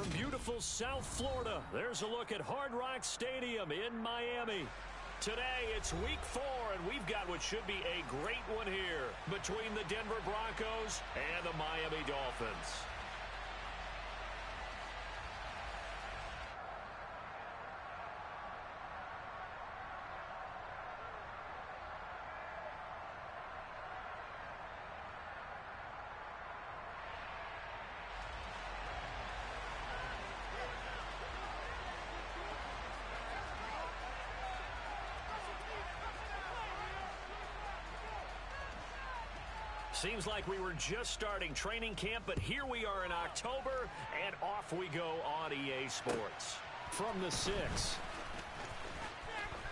from beautiful South Florida, there's a look at Hard Rock Stadium in Miami. Today, it's week 4, and we've got what should be a great one here between the Denver Broncos and the Miami Dolphins. Seems like we were just starting training camp, but here we are in October, and off we go on EA Sports. From the 6.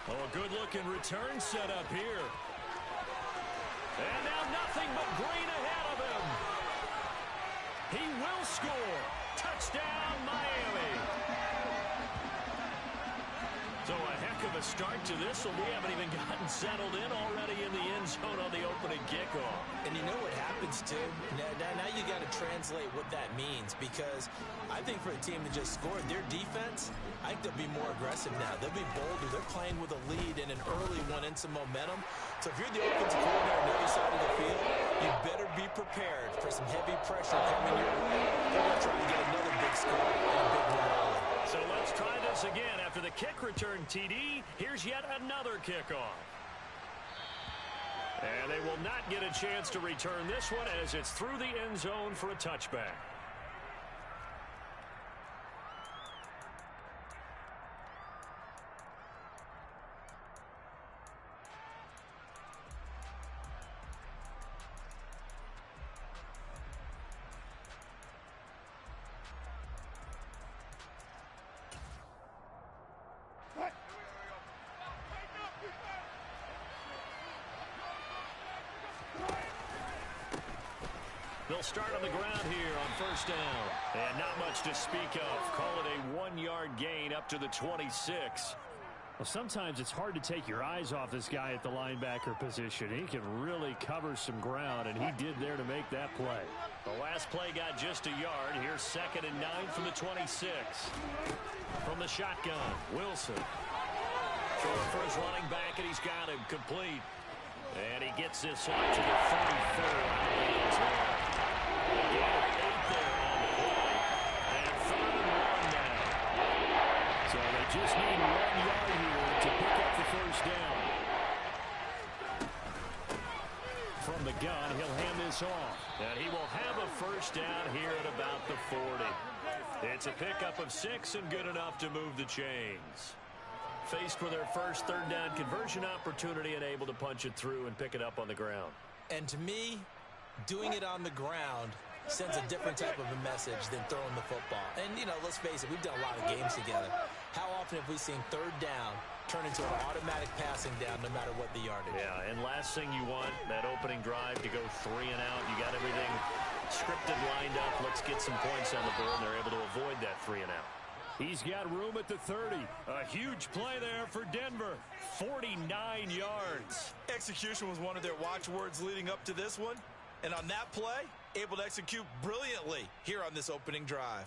Oh, a good-looking return set up here. And now nothing but green ahead of him. He will score. Touchdown, Miami. So a heck of a start to this one. We haven't even gotten settled in already in the end zone on the opening kickoff. And you know what happens, too? Now you got to translate what that means, because I think for a team that just scored, their defense, I think they'll be more aggressive now. They'll be bolder. They're playing with a lead and an early one and some momentum. So if you're the offensive coordinator on the other side of the field, you better be prepared for some heavy pressure coming your way. They're going to try to get another big score and a big one early. So let's try this again. After the kick return TD, here's yet another kickoff. And they will not get a chance to return this one as it's through the end zone for a touchback. They'll start on the ground here on first down. And not much to speak of. Call it a 1-yard gain up to the 26. Well, sometimes it's hard to take your eyes off this guy at the linebacker position. He can really cover some ground, and he did there to make that play. The last play got just a yard. Here's 2nd and 9 from the 26. From the shotgun, Wilson. Short for his running back, and he's got him complete. And he gets this out to the 34. Just need 1 yard here to pick up the first down. From the gun, he'll hand this off. And he will have a first down here at about the 40. It's a pickup of 6 and good enough to move the chains. Faced with their first 3rd down conversion opportunity and able to punch it through and pick it up on the ground. And to me, doing it on the ground sends a different type of a message than throwing the football. And, you know, let's face it, we've done a lot of games together. How often have we seen 3rd down turn into an automatic passing down no matter what the yardage? Yeah, and last thing you want, that opening drive to go 3 and out. You got everything scripted, lined up. Let's get some points on the board, and they're able to avoid that 3 and out. He's got room at the 30. A huge play there for Denver. 49 yards. Execution was one of their watchwords leading up to this one. And on that play, able to execute brilliantly here on this opening drive.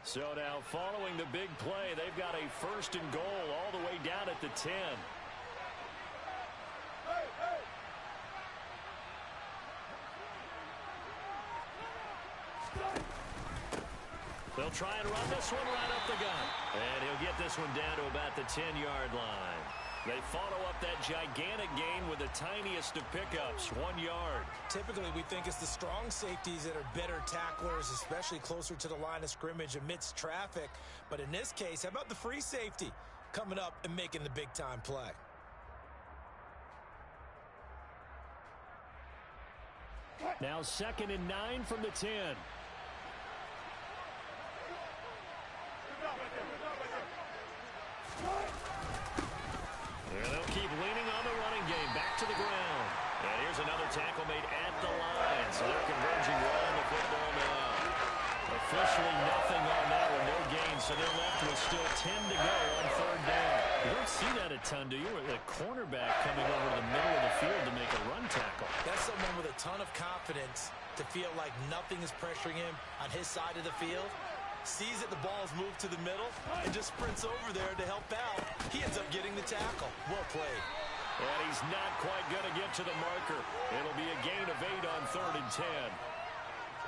So now following the big play, they've got a 1st and goal all the way down at the 10. They'll try and run this one right up the gut. And he'll get this one down to about the 10-yard line. They follow up that gigantic gain with the tiniest of pickups, 1 yard. Typically, we think it's the strong safeties that are better tacklers, especially closer to the line of scrimmage amidst traffic. But in this case, how about the free safety coming up and making the big-time play? Now 2nd and 9 from the 10. They'll keep leaning on the running game. Back to the ground. And here's another tackle made at the line. So they're converging well on the football now. Officially nothing on that one. No gain. So they're left with still 10 to go on 3rd down. You don't see that a ton, do you? A cornerback coming over to the middle of the field to make a run tackle. That's someone with a ton of confidence to feel like nothing is pressuring him on his side of the field. sees that the ball is moved to the middle, and just sprints over there to help out. He ends up getting the tackle. Well played. And he's not quite going to get to the marker. It'll be a gain of 8 on 3rd and 10.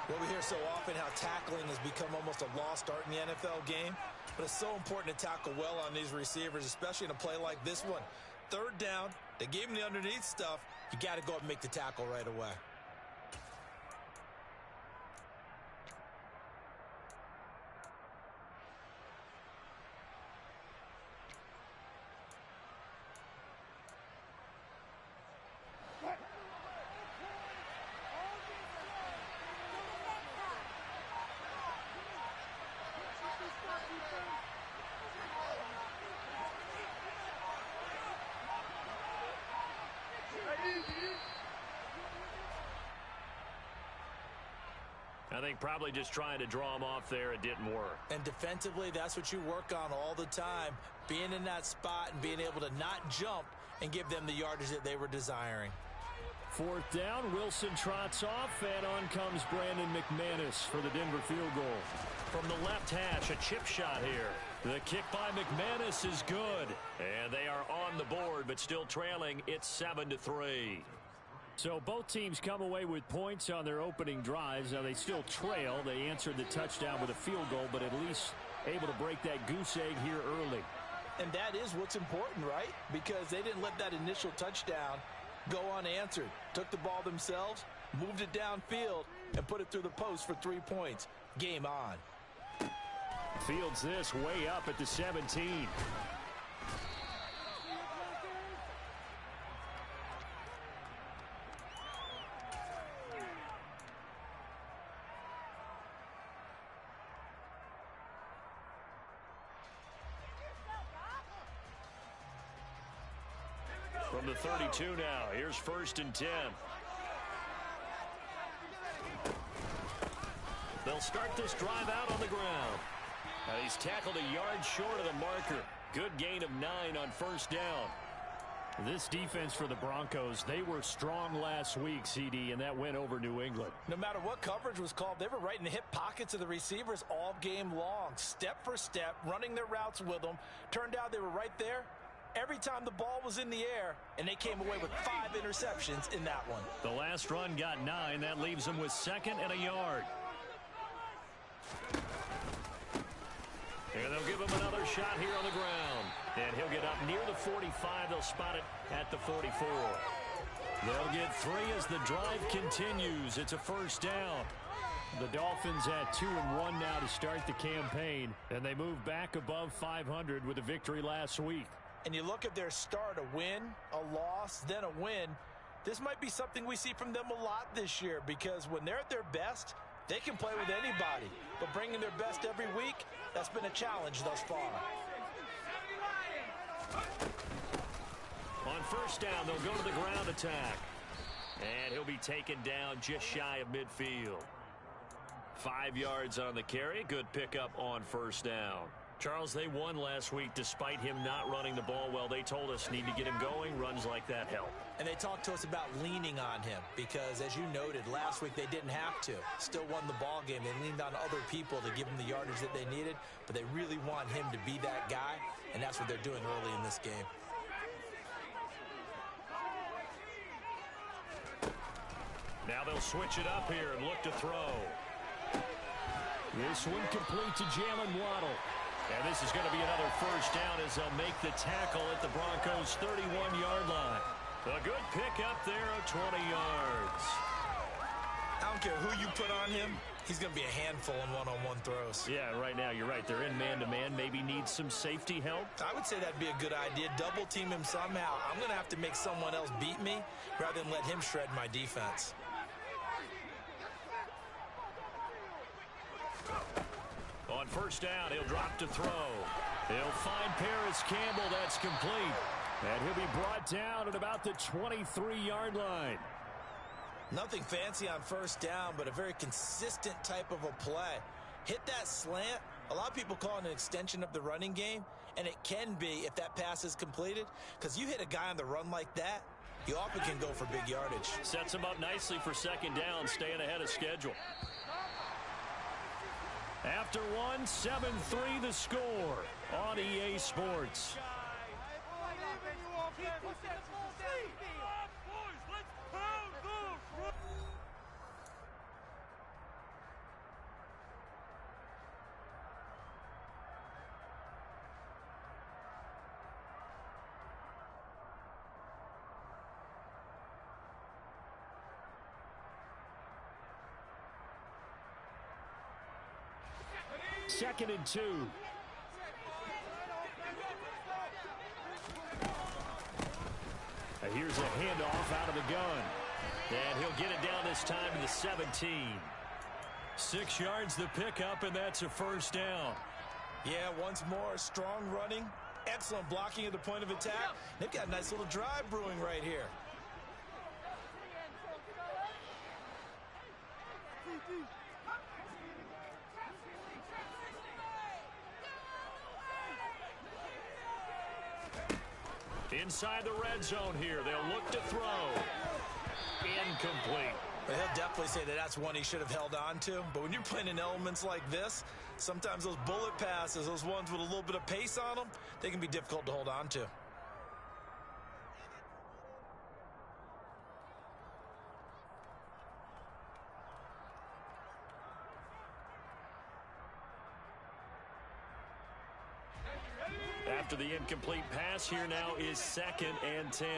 Well, we hear so often how tackling has become almost a lost art in the NFL game, but it's so important to tackle well on these receivers, especially in a play like this one. 3rd down, they gave him the underneath stuff. You got to go up and make the tackle right away. I think probably just trying to draw him off there, it didn't work. And defensively, that's what you work on all the time. Being in that spot and being able to not jump and give them the yardage that they were desiring. 4th down, Wilson trots off, and on comes Brandon McManus for the Denver field goal. From the left hash, a chip shot here. The kick by McManus is good. And they are on the board, but still trailing. It's 7-3. So both teams come away with points on their opening drives. Now they still trail. They answered the touchdown with a field goal, but at least able to break that goose egg here early. And that is what's important, right? Because they didn't let that initial touchdown go unanswered. Took the ball themselves, moved it downfield, and put it through the post for 3 points. Game on. Fields this way up at the 17. From the 32 now, here's 1st and 10. They'll start this drive out on the ground. He's tackled a yard short of the marker. Good gain of 9 on 1st down. This defense for the Broncos, they were strong last week, CD, and that went over New England. No matter what coverage was called, they were right in the hip pockets of the receivers all game long. Step for step, running their routes with them. Turned out they were right there every time the ball was in the air, and they came away with 5 interceptions in that one. The last run got 9. That leaves them with 2nd and a yard. And they'll give him another shot here on the ground. And he'll get up near the 45. They'll spot it at the 44. They'll get 3 as the drive continues. It's a 1st down. The Dolphins at 2-1 now to start the campaign, and they move back above 500 with a victory last week. And you look at their start, a win, a loss, then a win. This might be something we see from them a lot this year, because when they're at their best, they can play with anybody. But bringing their best every week, that's been a challenge thus far. On 1st down, they'll go to the ground attack. And he'll be taken down just shy of midfield. 5 yards on the carry. Good pickup on 1st down. Charles, they won last week despite him not running the ball well. They told us need to get him going. Runs like that help. And they talked to us about leaning on him because, as you noted, last week they didn't have to. Still won the ball game. They leaned on other people to give them the yardage that they needed, but they really want him to be that guy, and that's what they're doing early in this game. Now they'll switch it up here and look to throw. This one complete to Jalen Waddle. And this is going to be another 1st down as they'll make the tackle at the Broncos' 31-yard line. A good pickup there of 20 yards. I don't care who you put on him. He's going to be a handful in one-on-one throws. Yeah, right now you're right. They're in man-to-man. Maybe needs some safety help. I would say that'd be a good idea. Double team him somehow. I'm going to have to make someone else beat me rather than let him shred my defense. On 1st down, he'll drop to throw. He'll find Paris Campbell. That's complete. And he'll be brought down at about the 23-yard line. Nothing fancy on 1st down, but a very consistent type of a play. Hit that slant. A lot of people call it an extension of the running game, and it can be if that pass is completed, because you hit a guy on the run like that, you often can go for big yardage. Sets him up nicely for 2nd down, staying ahead of schedule. After one, 7-3 the score on EA Sports. Second and 2. Here's a handoff out of the gun. And he'll get it down this time to the 17. 6 yards the pickup, and that's a first down. Yeah, once more, strong running, excellent blocking at the point of attack. They've got a nice little drive brewing right here. Inside the red zone here. They'll look to throw. Incomplete. Well, he'll definitely say that that's one he should have held on to. But when you're playing in elements like this, sometimes those bullet passes, those ones with a little bit of pace on them, they can be difficult to hold on to. After the incomplete pass, here now is 2nd and 10.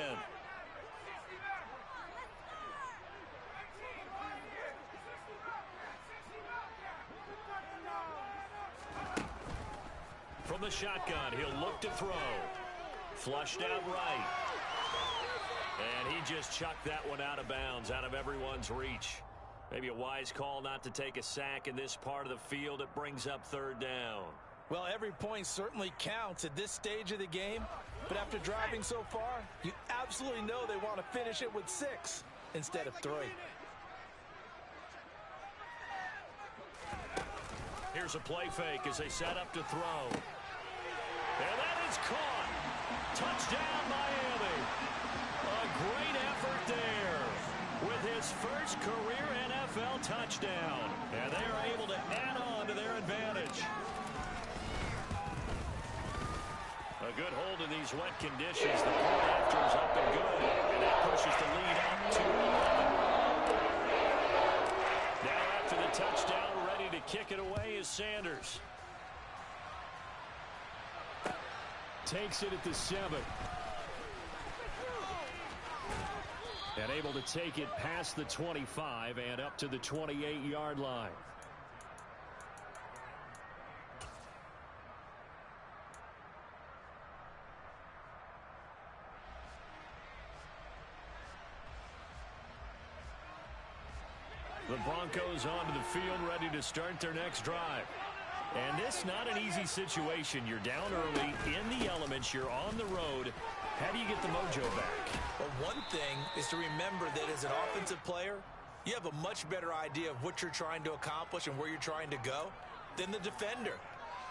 From the shotgun, he'll look to throw. Flushed out right. And he just chucked that one out of bounds, out of everyone's reach. Maybe a wise call not to take a sack in this part of the field. It brings up 3rd down. Well, every point certainly counts at this stage of the game. But after driving so far, you absolutely know they want to finish it with 6 instead of 3. Here's a play fake as they set up to throw. And that is caught. Touchdown, Miami. A great effort there with his first career NFL touchdown. And they are able to add on to their advantage. A good hold in these wet conditions. The point after is up and good. And that pushes the lead up to 11. Now after the touchdown, ready to kick it away is Sanders. Takes it at the 7. And able to take it past the 25 and up to the 28-yard line. The Broncos onto the field, ready to start their next drive. And this not an easy situation. You're down early, in the elements, you're on the road. How do you get the mojo back? Well, one thing is to remember that as an offensive player, you have a much better idea of what you're trying to accomplish and where you're trying to go than the defender.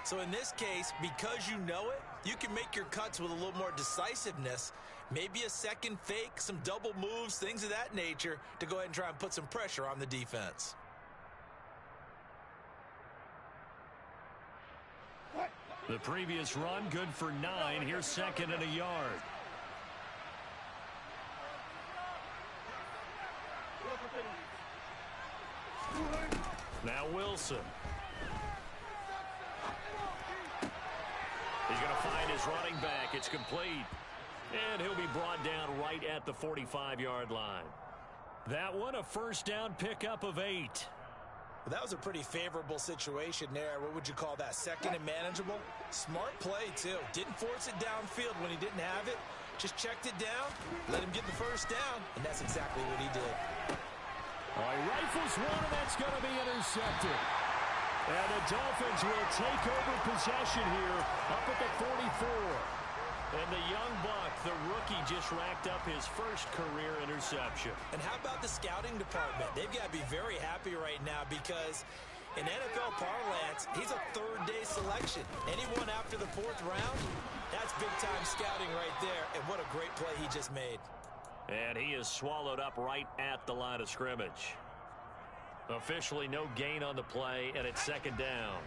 So in this case, because you know it, you can make your cuts with a little more decisiveness, maybe a second fake, some double moves, things of that nature, to go ahead and try and put some pressure on the defense. The previous run, good for 9. Here's 2nd and a yard. Now Wilson. He's going to find his running back. It's complete. And he'll be brought down right at the 45-yard line. That one, a first down pickup of 8. Well, that was a pretty favorable situation there. What would you call that? 2nd and manageable? Smart play, too. Didn't force it downfield when he didn't have it. Just checked it down, let him get the first down, and that's exactly what he did. All right, rifles one, and that's going to be intercepted. And the Dolphins will take over possession here up at the 44. And the young buck, the rookie, just racked up his first career interception. And how about the scouting department? They've got to be very happy right now because in NFL parlance, he's a third-day selection. Anyone after the 4th round, that's big-time scouting right there. And what a great play he just made. And he is swallowed up right at the line of scrimmage. Officially no gain on the play, and it's second down.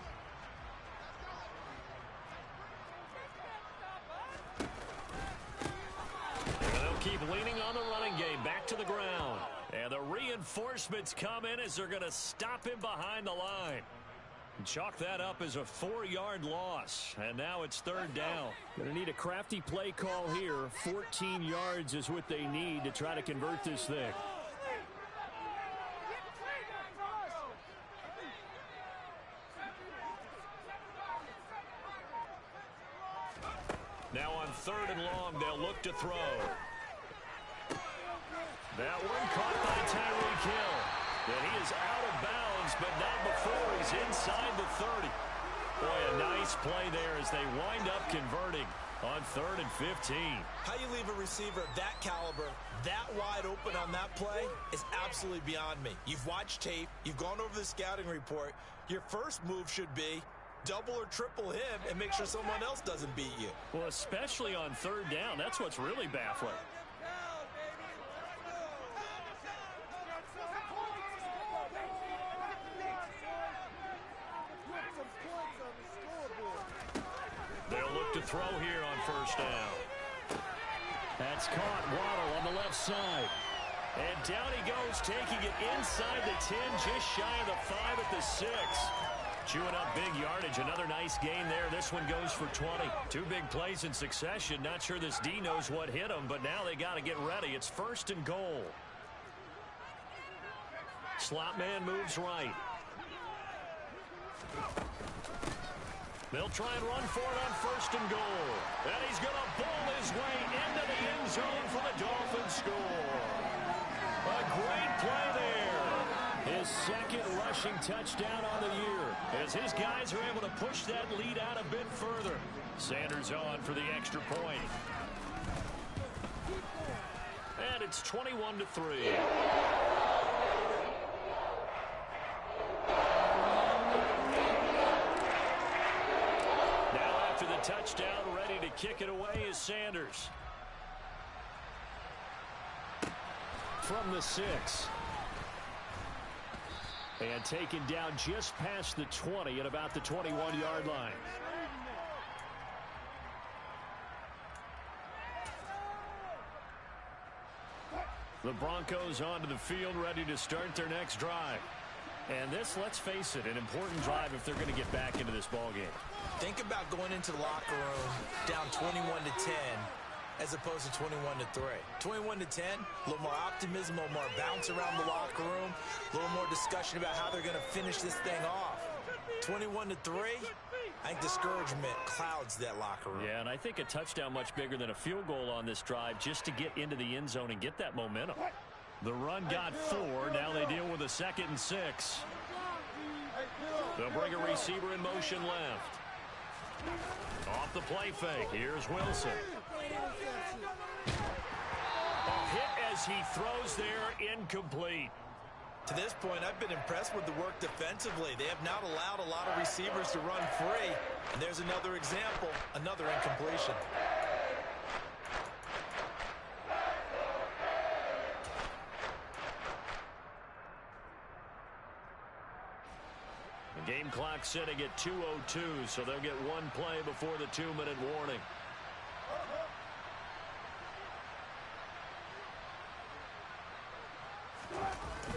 And they'll keep leaning on the running game. Back to the ground. And the reinforcements come in as they're going to stop him behind the line. Chalk that up as a 4-yard loss. And now it's third down. Going to need a crafty play call here. 14 yards is what they need to try to convert this thing. Now on third and long, they'll look to throw. That one caught by Tyreek Hill. And he is out of bounds, but not before he's inside the 30. Boy, a nice play there as they wind up converting on third and 15. How you leave a receiver of that caliber that wide open on that play is absolutely beyond me. You've watched tape. You've gone over the scouting report. Your first move should be double or triple him and make sure someone else doesn't beat you. Well, especially on third down. That's what's really baffling. They'll look to throw here on first down. That's caught. Waddle on the left side. And down he goes, taking it inside the 10, just shy of the 5 at the 6. Chewing up big yardage. Another nice gain there. This one goes for 20. Two big plays in succession. Not sure this D knows what hit him, but now they got to get ready. It's first and goal. Slot man moves right. They'll try and run for it on first and goal. And he's going to bowl his way into the end zone for the Dolphins score. A great play there. His second rushing touchdown on the year, as his guys are able to push that lead out a bit further. Sanders on for the extra point. And it's 21-3. Touchdown, ready to kick it away is Sanders. From the 6. And taken down just past the 20 at about the 21-yard line. The Broncos onto the field, ready to start their next drive. And this, let's face it, an important drive if they're going to get back into this ballgame. Think about going into the locker room down 21-10 as opposed to 21-3. 21-10, a little more optimism, a little more bounce around the locker room, a little more discussion about how they're going to finish this thing off. 21-3, I think discouragement clouds that locker room. Yeah, and I think a touchdown much bigger than a field goal on this drive just to get into the end zone and get that momentum. The run got 4. Now they deal with a 2nd and 6. They'll bring a receiver in motion left. Off the play fake. Here's Wilson. A hit as he throws there, incomplete. To this point, I've been impressed with the work defensively. They have not allowed a lot of receivers to run free. And there's another example, another incompletion. The game clock sitting at 2:02, so they'll get one play before the 2-minute warning.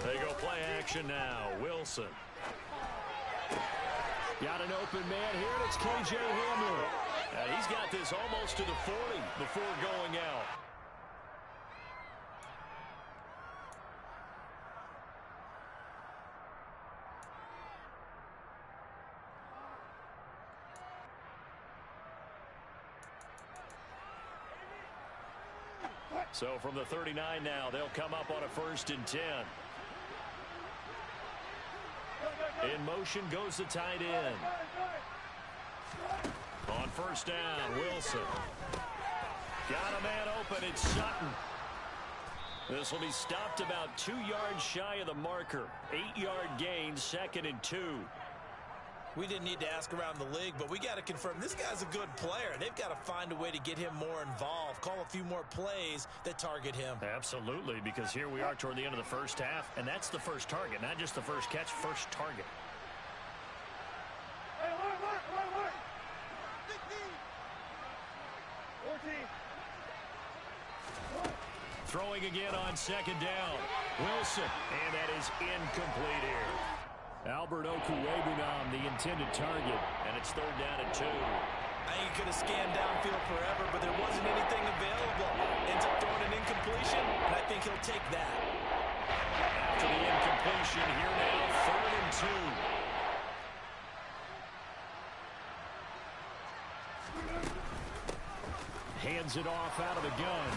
They go play action now. Wilson. Got an open man here, and it's K.J. Hamler. And he's got this almost to the 40 before going out. So from the 39 now, they'll come up on a 1st and 10. In motion goes the tight end. On first down, Wilson. Got a man open, it's Sutton. This will be stopped about 2 yards shy of the marker. 8-yard gain, 2nd and 2. We didn't need to ask around the league, but we got to confirm this guy's a good player. They've got to find a way to get him more involved, call a few more plays that target him. Absolutely, because here we are toward the end of the first half, and that's the first target, not just the first catch, first target. Throwing again on second down. Wilson, and that is incomplete here. Albert Okwuegbunam, the intended target, and it's third down and 2. I think he could have scanned downfield forever, but there wasn't anything available. Ends up throwing an incompletion, and I think he'll take that. After the incompletion, here now, third and 2. Hands it off out of the gun.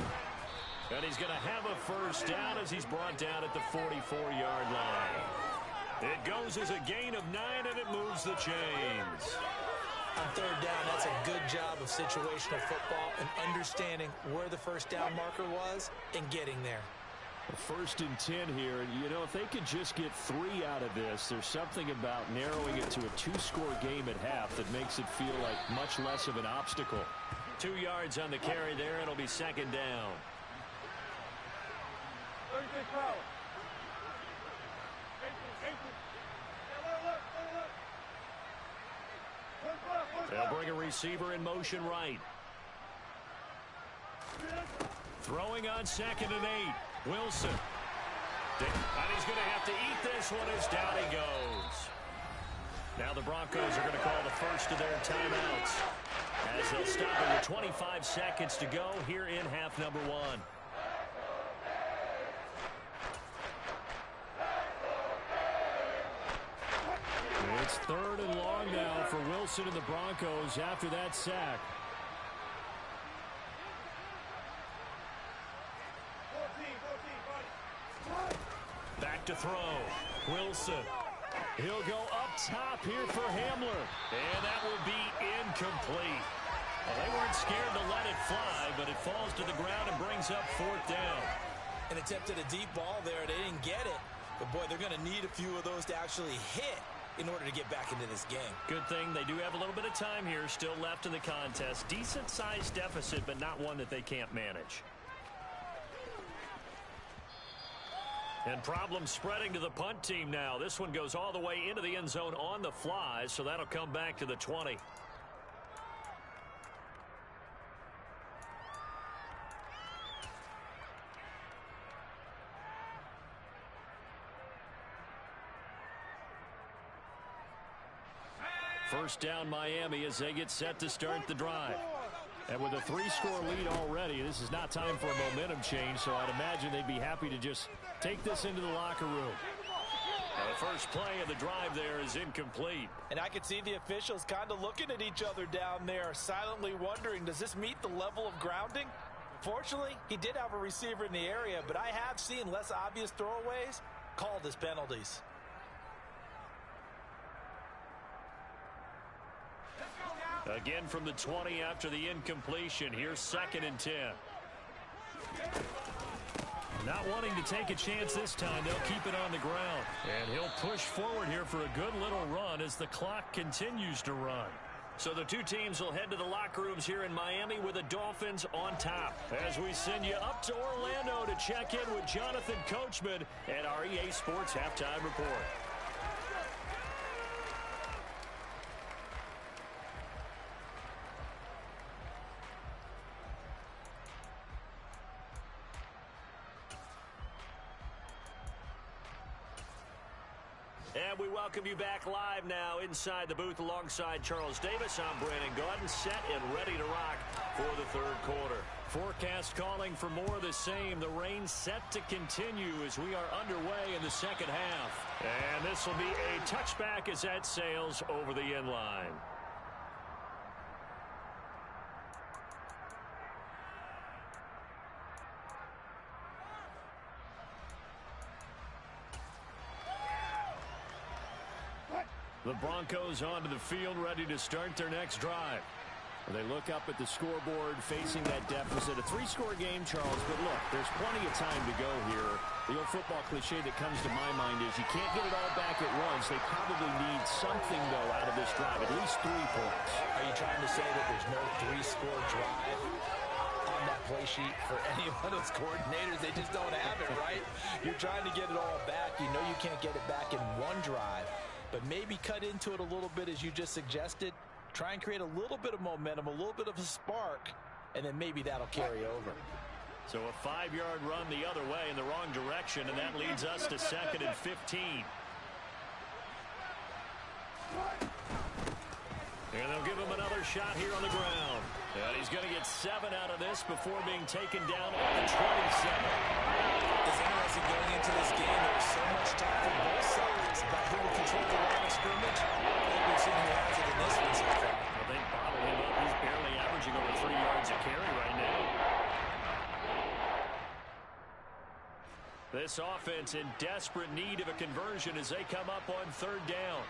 And he's going to have a first down as he's brought down at the 44-yard line. It goes as a gain of 9, and it moves the chains. On third down, that's a good job of situational football and understanding where the first down marker was and getting there. First and 10 here, and you know, if they could just get 3 out of this, there's something about narrowing it to a 2-score game at half that makes it feel like much less of an obstacle. 2 yards on the carry there, and it'll be second down. They'll bring a receiver in motion right. Throwing on second and 8. Wilson. And he's going to have to eat this one as down he goes. Now the Broncos are going to call the first of their timeouts as they'll stop it with 25 seconds to go here in half number 1. It's third and long now for Wilson and the Broncos after that sack. Back to throw. Wilson. He'll go up top here for Hamler. And that will be incomplete. Well, they weren't scared to let it fly, but it falls to the ground and brings up fourth down. An attempt at a deep ball there. They didn't get it. But, boy, they're going to need a few of those to actually hit in order to get back into this game. Good thing they do have a little bit of time here still left in the contest. Decent-sized deficit, but not one that they can't manage. And problems spreading to the punt team now. This one goes all the way into the end zone on the fly, so that'll come back to the 20. First down Miami as they get set to start the drive. And with a 3-score lead already, this is not time for a momentum change, so I'd imagine they'd be happy to just take this into the locker room. Now the first play of the drive there is incomplete. And I could see the officials kind of looking at each other down there, silently wondering, does this meet the level of grounding? Fortunately, he did have a receiver in the area, but I have seen less obvious throwaways called as penalties. Again from the 20 after the incompletion. Here's second and 10. Not wanting to take a chance this time. They'll keep it on the ground. And he'll push forward here for a good little run as the clock continues to run. So the two teams will head to the locker rooms here in Miami with the Dolphins on top. As we send you up to Orlando to check in with Jonathan Coachman at our EA Sports Halftime Report. And we welcome you back live now inside the booth alongside Charles Davis. I'm Brandon Gaudin, set and ready to rock for the third quarter. Forecast calling for more of the same. The rain set to continue as we are underway in the second half. And this will be a touchback as that sails over the end line. The Broncos onto the field ready to start their next drive. They look up at the scoreboard facing that deficit. A 3-score game, Charles, but look, there's plenty of time to go here. The old football cliche that comes to my mind is you can't get it all back at once. They probably need something, though, out of this drive, at least 3 points. Are you trying to say that there's no 3-score drive on that play sheet for any one of those coordinators? They just don't have it, right? You're trying to get it all back. You know you can't get it back in one drive, but maybe cut into it a little bit as you just suggested. Try and create a little bit of momentum, a little bit of a spark, and then maybe that'll carry over. So a 5-yard run the other way in the wrong direction, and that leads us to 2nd and 15. And they'll give him another shot here on the ground. And he's going to get 7 out of this before being taken down at the 27. It's interesting going into this game. There's so much talk from both sides about who will control the line of scrimmage. We've seen who has it in this one so far. Well, they bottle him up. He's barely averaging over 3 yards a carry right now. This offense in desperate need of a conversion as they come up on 3rd down.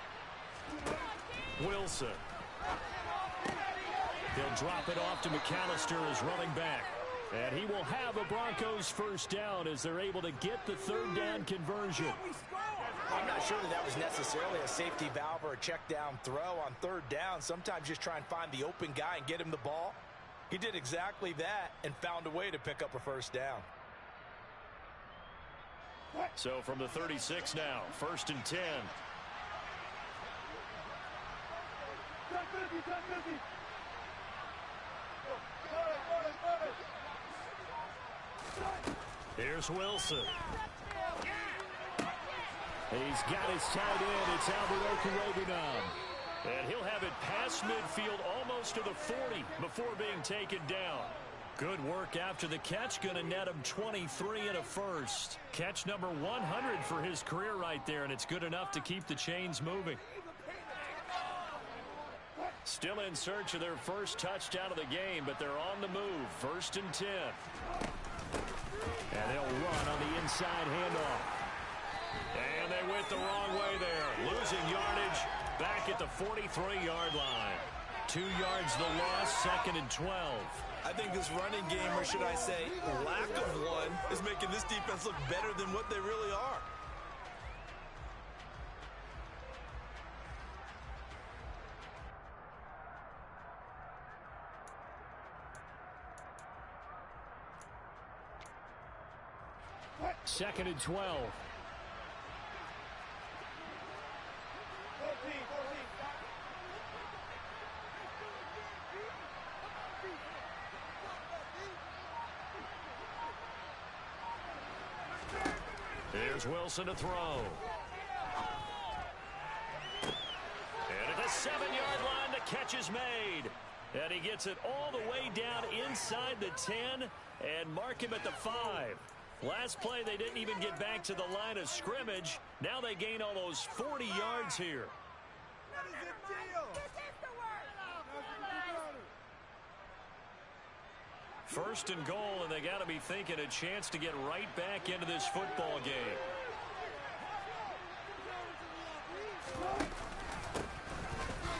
Wilson. He'll drop it off to McAllister as running back. And he will have a Broncos 1st down as they're able to get the 3rd down conversion. I'm not sure that was necessarily a safety valve or a check down throw on 3rd down. Sometimes just try and find the open guy and get him the ball. He did exactly that and found a way to pick up a 1st down. So from the 36 now, 1st and 10. Here's Wilson. He's got his tight end. It's Alvaro Carobinam. And he'll have it past midfield almost to the 40 before being taken down. Good work after the catch. Going to net him 23 and a 1st. Catch number 100 for his career right there, and it's good enough to keep the chains moving. Still in search of their first touchdown of the game, but they're on the move. 1st and 10. And they'll run on the inside handoff. And they went the wrong way there. Losing yardage back at the 43-yard line. 2 yards the loss, 2nd and 12. I think this running game, or should I say lack of one, is making this defense look better than what they really are. Second and 12. Here's Wilson to throw. And at the 7-yard line, the catch is made. And he gets it all the way down inside the 10 and mark him at the 5. Last play, they didn't even get back to the line of scrimmage. Now they gain almost 40 yards here. First and goal, and they got to be thinking a chance to get right back into this football game.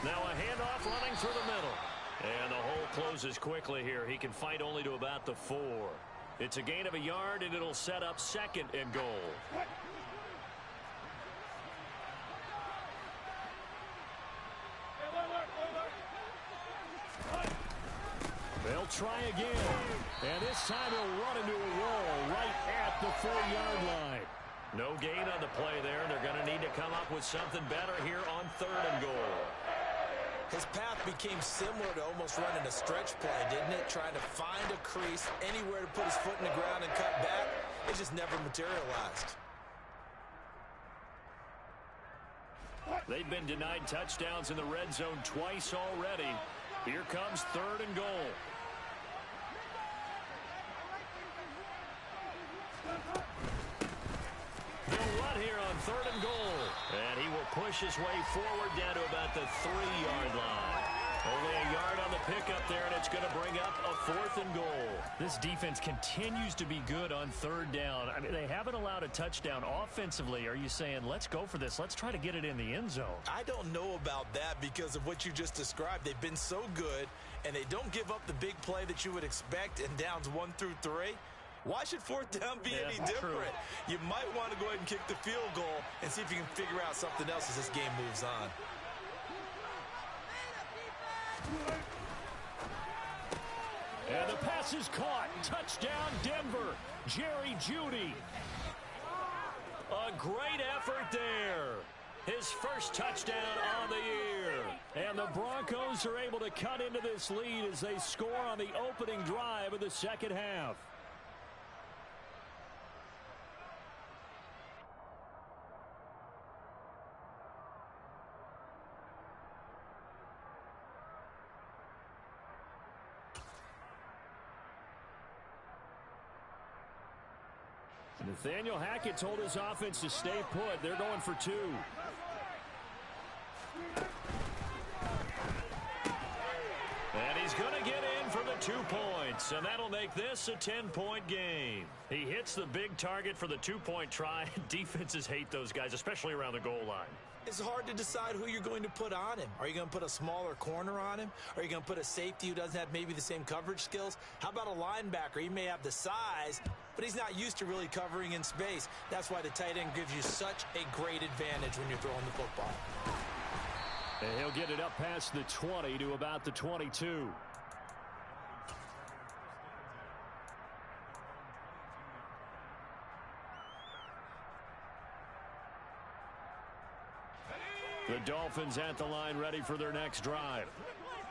Now a handoff running through the middle. And the hole closes quickly here. He can fight only to about the 4. It's a gain of a yard, and it'll set up 2nd and goal. They'll try again. And this time he'll run into a wall right at the 4-yard line. No gain on the play there. They're going to need to come up with something better here on 3rd and goal. His path became similar to almost running a stretch play, didn't it? Trying to find a crease, anywhere to put his foot in the ground and cut back. It just never materialized. They've been denied touchdowns in the red zone twice already. Here comes 3rd and goal. They'll run here on 3rd and goal. And he will push his way forward down to about the 3-yard line. Only a yard on the pickup there, and it's going to bring up a 4th and goal. This defense continues to be good on 3rd down. I mean, they haven't allowed a touchdown offensively. Are you saying, let's go for this? Let's try to get it in the end zone. I don't know about that because of what you just described. They've been so good, and they don't give up the big play that you would expect in downs 1 through 3. Why should 4th down be any different? True. You might want to go ahead and kick the field goal and see if you can figure out something else as this game moves on. And the pass is caught. Touchdown, Denver. Jerry Jeudy. A great effort there. His first touchdown on the year. And the Broncos are able to cut into this lead as they score on the opening drive of the second half. Nathaniel Hackett told his offense to stay put. They're going for 2. And he's going to get in for the 2 points, and that'll make this a 10-point game. He hits the big target for the 2-point try. Defenses hate those guys, especially around the goal line. It's hard to decide who you're going to put on him. Are you going to put a smaller corner on him? Are you going to put a safety who doesn't have maybe the same coverage skills? How about a linebacker? He may have the size, but he's not used to really covering in space. That's why the tight end gives you such a great advantage when you're throwing the football. And he'll get it up past the 20 to about the 22. The Dolphins at the line ready for their next drive.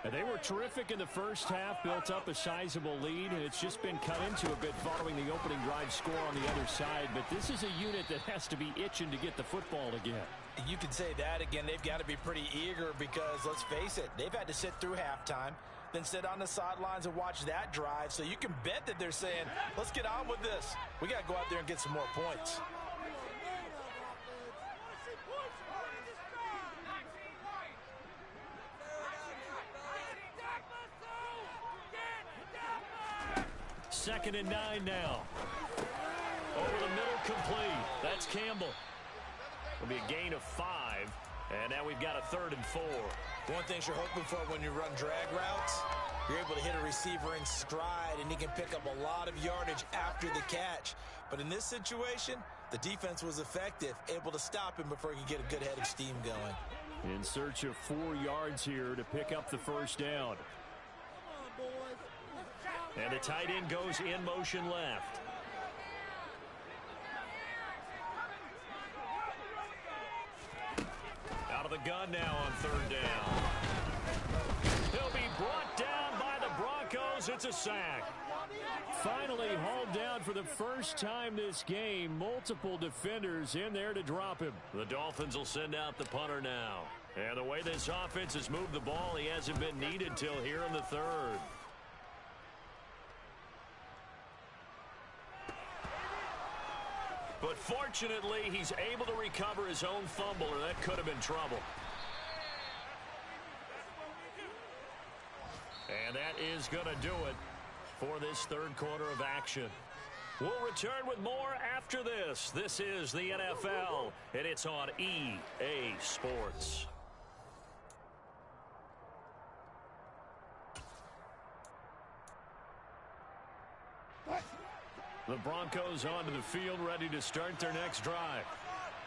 And they were terrific in the first half, built up a sizable lead, and it's just been cut into a bit following the opening drive score on the other side. But this is a unit that has to be itching to get the football again. You can say that again. They've got to be pretty eager because, let's face it, they've had to sit through halftime, then sit on the sidelines and watch that drive. So you can bet that they're saying, let's get on with this. We got to go out there and get some more points. Second and 9 now. Over the middle, complete. That's Campbell. It'll be a gain of 5. And now we've got a 3rd and 4. One thing you're hoping for when you run drag routes, you're able to hit a receiver in stride, and he can pick up a lot of yardage after the catch. But in this situation, the defense was effective, able to stop him before he could get a good head of steam going. In search of 4 yards here to pick up the first down. And the tight end goes in motion left. Out of the gun now on 3rd down. He'll be brought down by the Broncos. It's a sack. Finally hauled down for the first time this game. Multiple defenders in there to drop him. The Dolphins will send out the punter now. And the way this offense has moved the ball, he hasn't been needed till here in the 3rd. But fortunately, he's able to recover his own fumble, or that could have been trouble. And that is going to do it for this 3rd quarter of action. We'll return with more after this. This is the NFL, and it's on EA Sports. The Broncos onto the field, ready to start their next drive.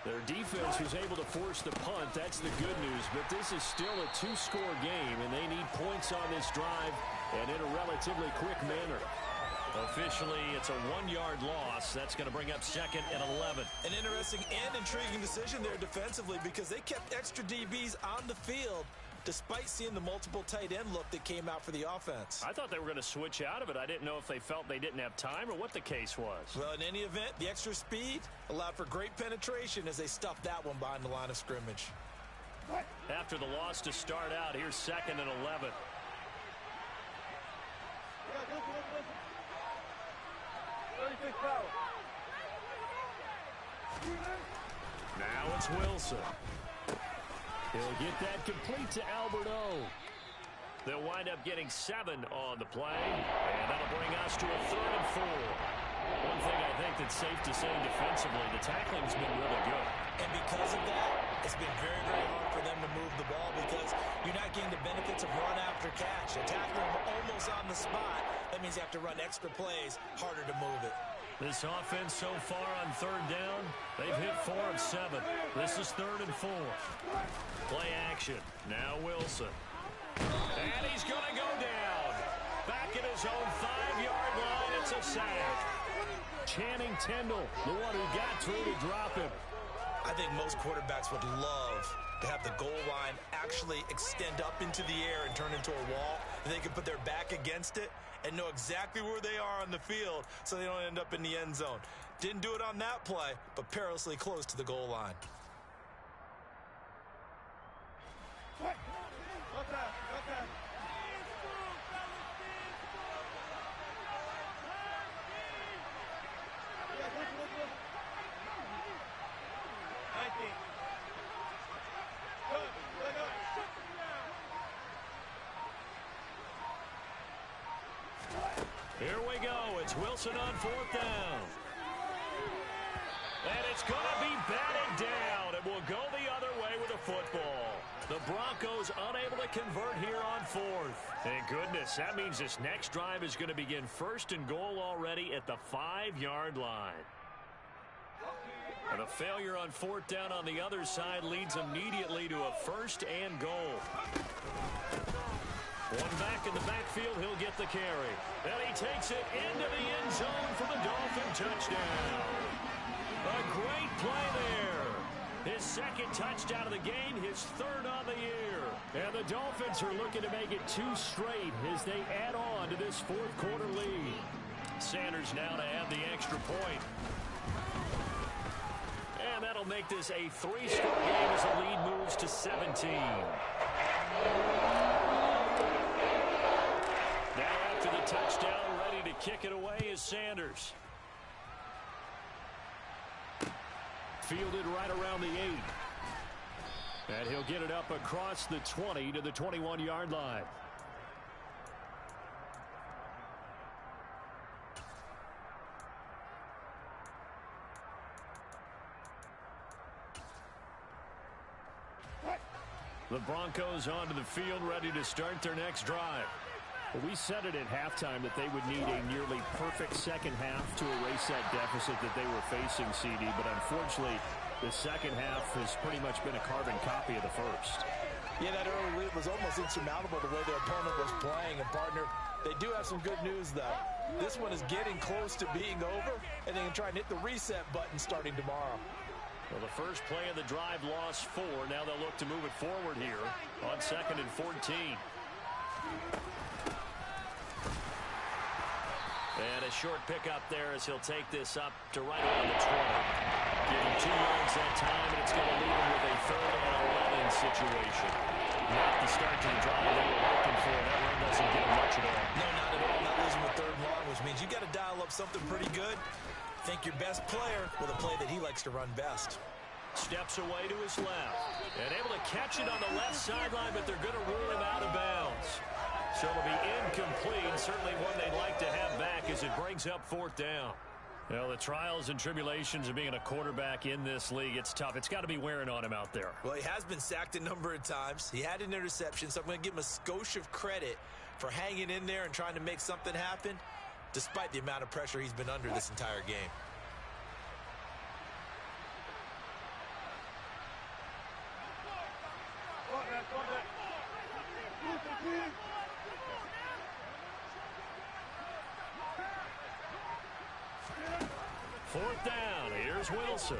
Their defense was able to force the punt. That's the good news. But this is still a 2-score game, and they need points on this drive and in a relatively quick manner. Officially, it's a 1-yard loss. That's going to bring up 2nd and 11. An interesting and intriguing decision there defensively because they kept extra DBs on the field despite seeing the multiple tight end look that came out for the offense. I thought they were going to switch out of it. I didn't know if they felt they didn't have time or what the case was. Well, in any event, the extra speed allowed for great penetration as they stuffed that one behind the line of scrimmage. After the loss to start out, here's 2nd and 11. Now it's Wilson. He'll get that complete to Alberto. They'll wind up getting 7 on the play, and that'll bring us to a 3rd and 4. One thing I think that's safe to say defensively, the tackling's been really good. And because of that, it's been very, very hard for them to move the ball because you're not getting the benefits of run after catch. A tackle almost on the spot. That means you have to run extra plays, harder to move it. This offense so far on 3rd down, they've hit 4 of 7. This is 3rd and 4. Play action. Now Wilson. And he's going to go down. Back at his own 5-yard line, it's a sack. Channing Tindall, the one who got through to drop him. I think most quarterbacks would love to have the goal line actually extend up into the air and turn into a wall, and they can put their back against it and know exactly where they are on the field so they don't end up in the end zone. Didn't do it on that play, but perilously close to the goal line. Here we go. It's Wilson on 4th down. And it's going to be batted down. It will go the other way with the football. The Broncos unable to convert here on 4th. Thank goodness. That means this next drive is going to begin 1st and goal already at the 5-yard line. And a failure on 4th down on the other side leads immediately to a 1st and goal. One back in the backfield, he'll get the carry. And he takes it into the end zone for the Dolphin touchdown. A great play there. His 2nd touchdown of the game, his 3rd on the year. And the Dolphins are looking to make it 2 straight as they add on to this 4th quarter lead. Sanders now to add the extra point. And that'll make this a 3-score game as the lead moves to 17. Now after the touchdown, ready to kick it away is Sanders. Fielded right around the 8. And he'll get it up across the 20 to the 21-yard line. The Broncos onto the field, ready to start their next drive. Well, we said it at halftime that they would need a nearly perfect second half to erase that deficit that they were facing, CD. But unfortunately, the second half has pretty much been a carbon copy of the first. Yeah, that early lead was almost insurmountable the way their opponent was playing. And, partner, they do have some good news, though. This one is getting close to being over, and they can try and hit the reset button starting tomorrow. Well, the first play of the drive lost 4. Now they'll look to move it forward here on 2nd and 14. And a short pickup there as he'll take this up to right around the 20. Give him 2 yards that time, and it's going to leave him with a 3rd and 11 situation. Not the start to the drive they were hoping for. That run doesn't get him much at all. No, not at all. Not losing with 3rd and long, which means you got to dial up something pretty good. Think your best player with a play that he likes to run best. Steps away to his left. And able to catch it on the left sideline, but they're going to rule him out of bounds. So it'll be incomplete. Certainly one they'd like to have back as it brings up 4th down. Well, the trials and tribulations of being a quarterback in this league, it's tough. It's got to be wearing on him out there. Well, he has been sacked a number of times. He had an interception, so I'm going to give him a skosh of credit for hanging in there and trying to make something happen, despite the amount of pressure he's been under this entire game. Fourth down. Here's Wilson.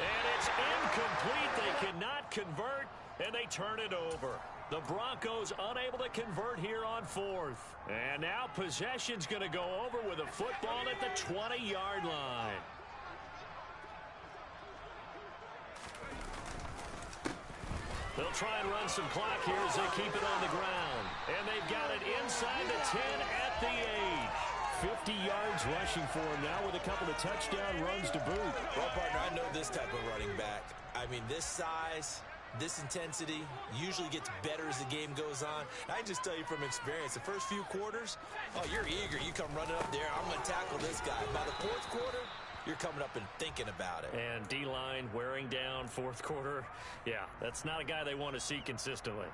And it's incomplete. They cannot convert, and they turn it over. The Broncos unable to convert here on 4th. And now possession's going to go over with a football at the 20-yard line. They'll try and run some clock here as they keep it on the ground. And they've got it inside the 10 at the 8. 50 yards rushing for him now with a couple of touchdown runs to boot. Well, partner, I know this type of running back. I mean, this size, This intensity usually gets better as the game goes on. I can just tell you from experience, the first few quarters, oh, you're eager. You come running up there. I'm going to tackle this guy. By the fourth quarter, you're coming up and thinking about it. And D-line wearing down fourth quarter. Yeah, that's not a guy they want to see consistently.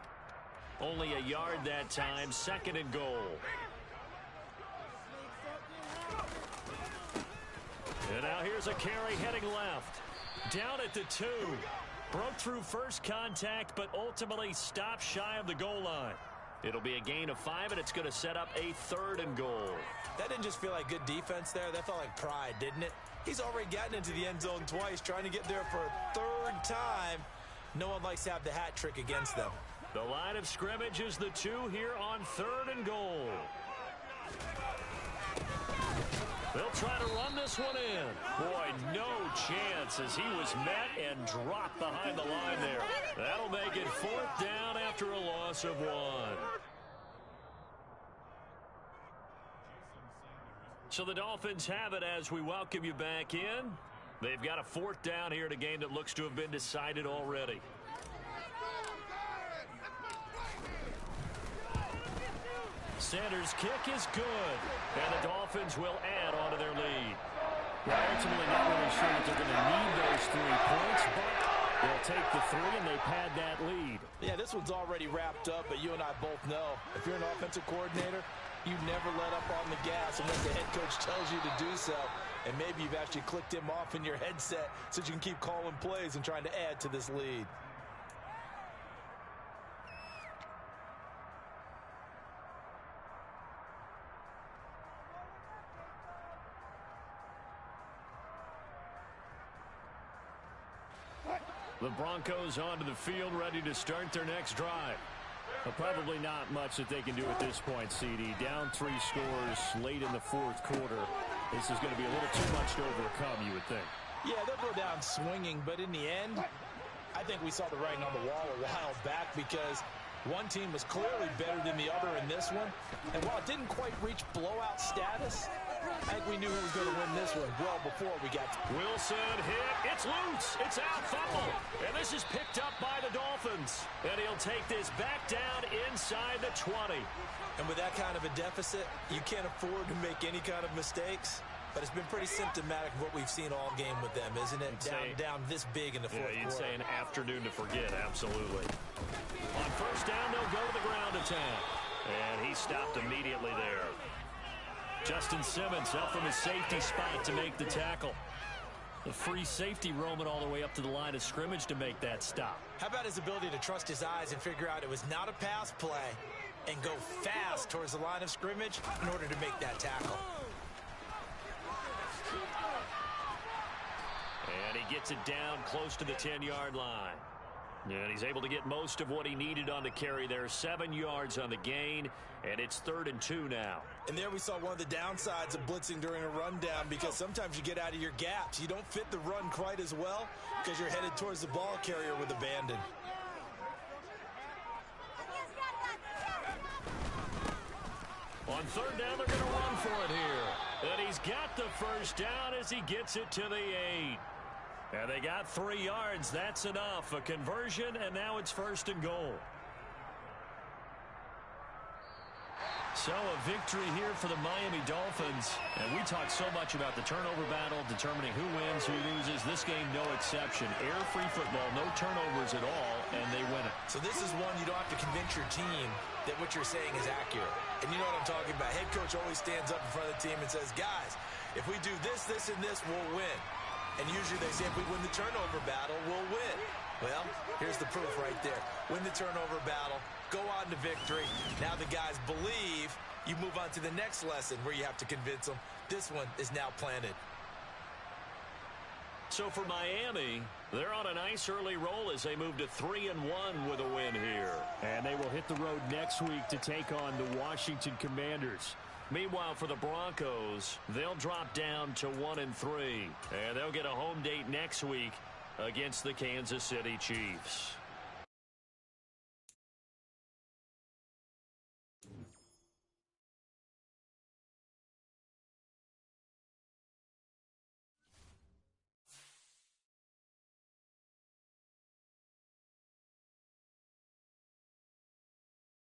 Only a yard that time, 2nd and goal. And now here's a carry heading left. Down at the 2. Broke through first contact, but ultimately stopped shy of the goal line. It'll be a gain of 5, and it's going to set up a 3rd and goal. That didn't just feel like good defense there. That felt like pride, didn't it? He's already gotten into the end zone twice, trying to get there for a 3rd time. No one likes to have the hat trick against them. The line of scrimmage is the 2 here on 3rd and goal. They'll try to run this one in. Boy, no chance as he was met and dropped behind the line there. That'll make it 4th down after a loss of 1. So the Dolphins have it as we welcome you back in. They've got a 4th down here in a game that looks to have been decided already. Sanders' kick is good, and the Dolphins will add on to their lead. Well, ultimately not really sure that they're going to need those 3 points, but they'll take the 3 and they pad that lead. Yeah, this one's already wrapped up, but you and I both know if you're an offensive coordinator, you never let up on the gas unless the head coach tells you to do so. And maybe you've actually clicked him off in your headset so you can keep calling plays and trying to add to this lead. The Broncos onto the field, ready to start their next drive. Well, probably not much that they can do at this point, CD. Down 3 scores late in the 4th quarter. This is going to be a little too much to overcome, you would think. Yeah, they'll go down swinging, but in the end, I think we saw the writing on the wall a while back because one team was clearly better than the other in this one. And while it didn't quite reach blowout status, I think we knew who was going to win this one well before we got to Wilson hit. It's loose. It's out. Fumble. And this is picked up by the Dolphins. And he'll take this back down inside the 20. And with that kind of a deficit, you can't afford to make any kind of mistakes. But it's been pretty symptomatic of what we've seen all game with them, isn't it? Down this big in the fourth quarter. You'd say an afternoon to forget, absolutely. On 1st down, they'll go to the ground attack. And he stopped immediately there. Justin Simmons up from his safety spot to make the tackle. The free safety roaming all the way up to the line of scrimmage to make that stop. How about his ability to trust his eyes and figure out it was not a pass play and go fast towards the line of scrimmage in order to make that tackle. And he gets it down close to the 10-yard line. And he's able to get most of what he needed on the carry there. 7 yards on the gain, and it's 3rd and 2 now. And there we saw one of the downsides of blitzing during a rundown because sometimes you get out of your gaps. You don't fit the run quite as well because you're headed towards the ball carrier with abandon. On 3rd down, they're going to run for it here. And he's got the 1st down as he gets it to the 8. And they got 3 yards. That's enough. A conversion, and now it's 1st and goal. So a victory here for the Miami Dolphins. And we talked so much about the turnover battle, determining who wins, who loses. This game, no exception. Air-free football, no turnovers at all, and they win it. So this is one you don't have to convince your team that what you're saying is accurate. And you know what I'm talking about. Head coach always stands up in front of the team and says, guys, if we do this, this, and this, we'll win. And usually they say if we win the turnover battle, we'll win. Well, here's the proof right there. Win the turnover battle, go on to victory. Now the guys believe. You move on to the next lesson where you have to convince them. This one is now planted. So for Miami, they're on a nice early roll as they move to 3-1 with a win here. And they will hit the road next week to take on the Washington Commanders. Meanwhile, for the Broncos, they'll drop down to 1-3. And they'll get a home date next week against the Kansas City Chiefs.